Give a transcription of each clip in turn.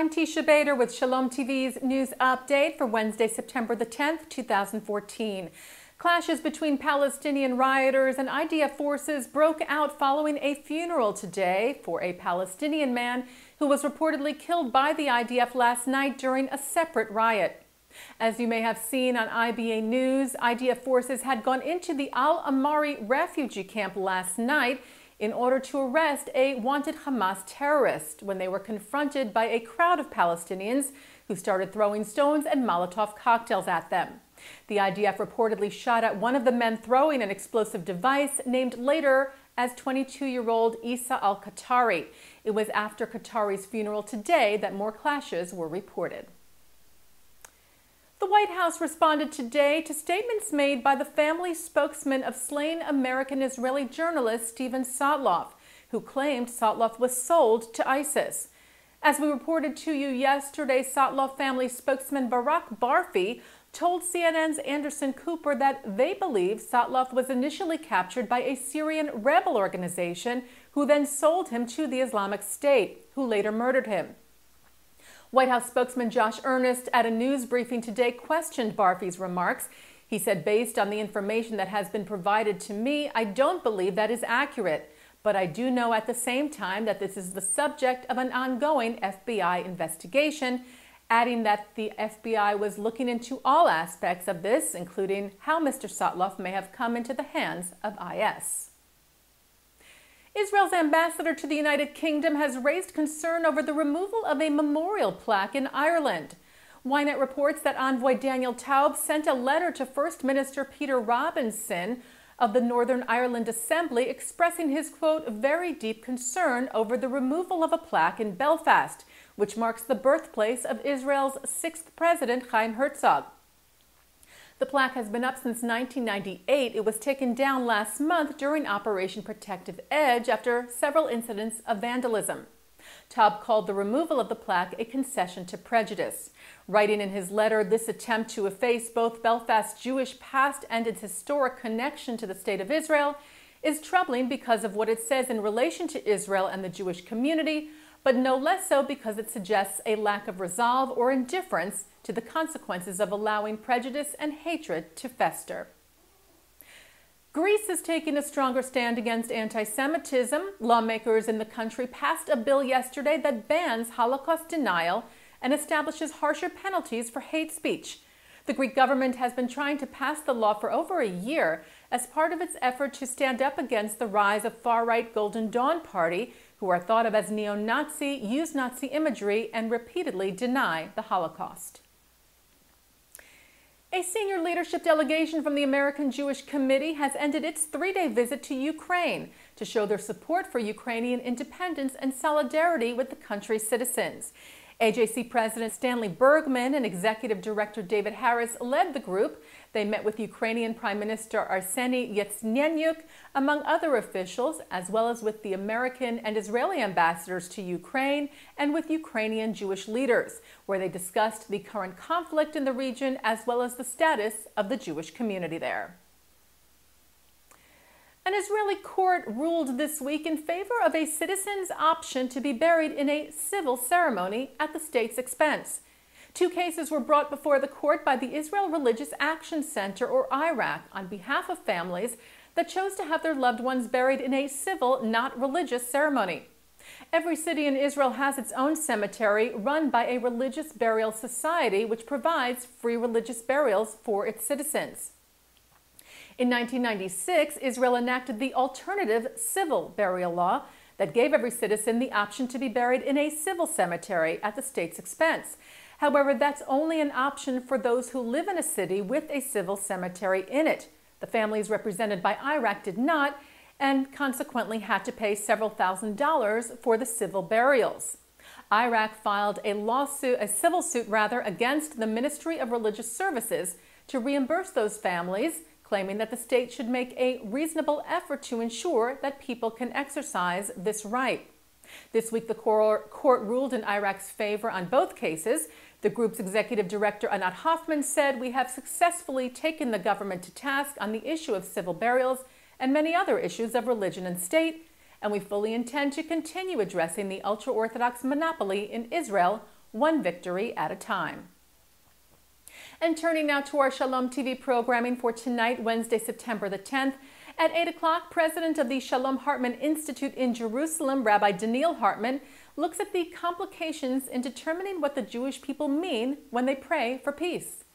I'm Teisha Bader with Shalom TV's news update for Wednesday, September the 10th, 2014. Clashes between Palestinian rioters and IDF forces broke out following a funeral today for a Palestinian man who was reportedly killed by the IDF last night during a separate riot. As you may have seen on IBA News, IDF forces had gone into the Al-Amari refugee camp last night in order to arrest a wanted Hamas terrorist when they were confronted by a crowd of Palestinians who started throwing stones and Molotov cocktails at them. The IDF reportedly shot at one of the men throwing an explosive device named later as 22-year-old Isa al-Qatari. It was after Qatari's funeral today that more clashes were reported. The White House responded today to statements made by the family spokesman of slain American-Israeli journalist Steven Sotloff, who claimed Sotloff was sold to ISIS. As we reported to you yesterday, Sotloff family spokesman Barak Barfi told CNN's Anderson Cooper that they believe Sotloff was initially captured by a Syrian rebel organization who then sold him to the Islamic State, who later murdered him. White House spokesman Josh Earnest at a news briefing today questioned Barfi's remarks. He said, based on the information that has been provided to me, I don't believe that is accurate. But I do know at the same time that this is the subject of an ongoing FBI investigation, adding that the FBI was looking into all aspects of this, including how Mr. Sotloff may have come into the hands of IS. Israel's ambassador to the United Kingdom has raised concern over the removal of a memorial plaque in Ireland. Ynet reports that envoy Daniel Taub sent a letter to First Minister Peter Robinson of the Northern Ireland Assembly expressing his, quote, very deep concern over the removal of a plaque in Belfast, which marks the birthplace of Israel's sixth president, Chaim Herzog. The plaque has been up since 1998. It was taken down last month during Operation Protective Edge after several incidents of vandalism. Taub called the removal of the plaque a concession to prejudice. Writing in his letter, this attempt to efface both Belfast's Jewish past and its historic connection to the State of Israel is troubling because of what it says in relation to Israel and the Jewish community, but no less so because it suggests a lack of resolve or indifference to the consequences of allowing prejudice and hatred to fester. Greece is taking a stronger stand against anti-Semitism. Lawmakers in the country passed a bill yesterday that bans Holocaust denial and establishes harsher penalties for hate speech. The Greek government has been trying to pass the law for over a year as part of its effort to stand up against the rise of far-right Golden Dawn Party, who are thought of as neo-Nazi, use Nazi imagery, and repeatedly deny the Holocaust. A senior leadership delegation from the American Jewish Committee has ended its three-day visit to Ukraine to show their support for Ukrainian independence and solidarity with the country's citizens. AJC President Stanley Bergman and Executive Director David Harris led the group. They met with Ukrainian Prime Minister Arseny Yatsenyuk, among other officials, as well as with the American and Israeli ambassadors to Ukraine and with Ukrainian Jewish leaders, where they discussed the current conflict in the region as well as the status of the Jewish community there. An Israeli court ruled this week in favor of a citizen's option to be buried in a civil ceremony at the state's expense. Two cases were brought before the court by the Israel Religious Action Center, or IRAC, on behalf of families that chose to have their loved ones buried in a civil, not religious ceremony. Every city in Israel has its own cemetery run by a religious burial society which provides free religious burials for its citizens. In 1996, Israel enacted the alternative civil burial law that gave every citizen the option to be buried in a civil cemetery at the state's expense. However, that's only an option for those who live in a city with a civil cemetery in it. The families represented by IRAC did not, and consequently had to pay several $1,000s for the civil burials. IRAC filed a civil suit against the Ministry of Religious Services to reimburse those families, claiming that the state should make a reasonable effort to ensure that people can exercise this right. This week, the court ruled in IRAC's favor on both cases. The group's executive director, Anat Hoffman, said, "We have successfully taken the government to task on the issue of civil burials and many other issues of religion and state, and we fully intend to continue addressing the ultra-Orthodox monopoly in Israel one victory at a time. And turning now to our Shalom TV programming for tonight, Wednesday, September the 10th. At 8 o'clock, President of the Shalom Hartman Institute in Jerusalem, Rabbi Daniel Hartman, looks at the complications in determining what the Jewish people mean when they pray for peace.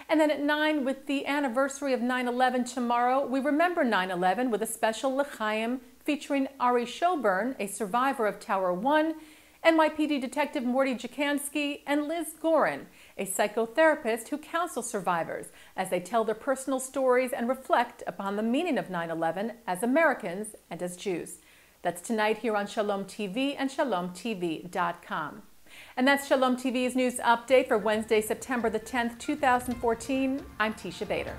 And then at 9, with the anniversary of 9/11 tomorrow, we remember 9/11 with a special L'chaim featuring Ari Shoburn, a survivor of Tower 1, NYPD Detective Morty Jakansky, and Liz Gorin, a psychotherapist who counsels survivors as they tell their personal stories and reflect upon the meaning of 9/11 as Americans and as Jews. That's tonight here on Shalom TV and ShalomTV.com. And that's Shalom TV's news update for Wednesday, September the 10th, 2014. I'm Teisha Bader.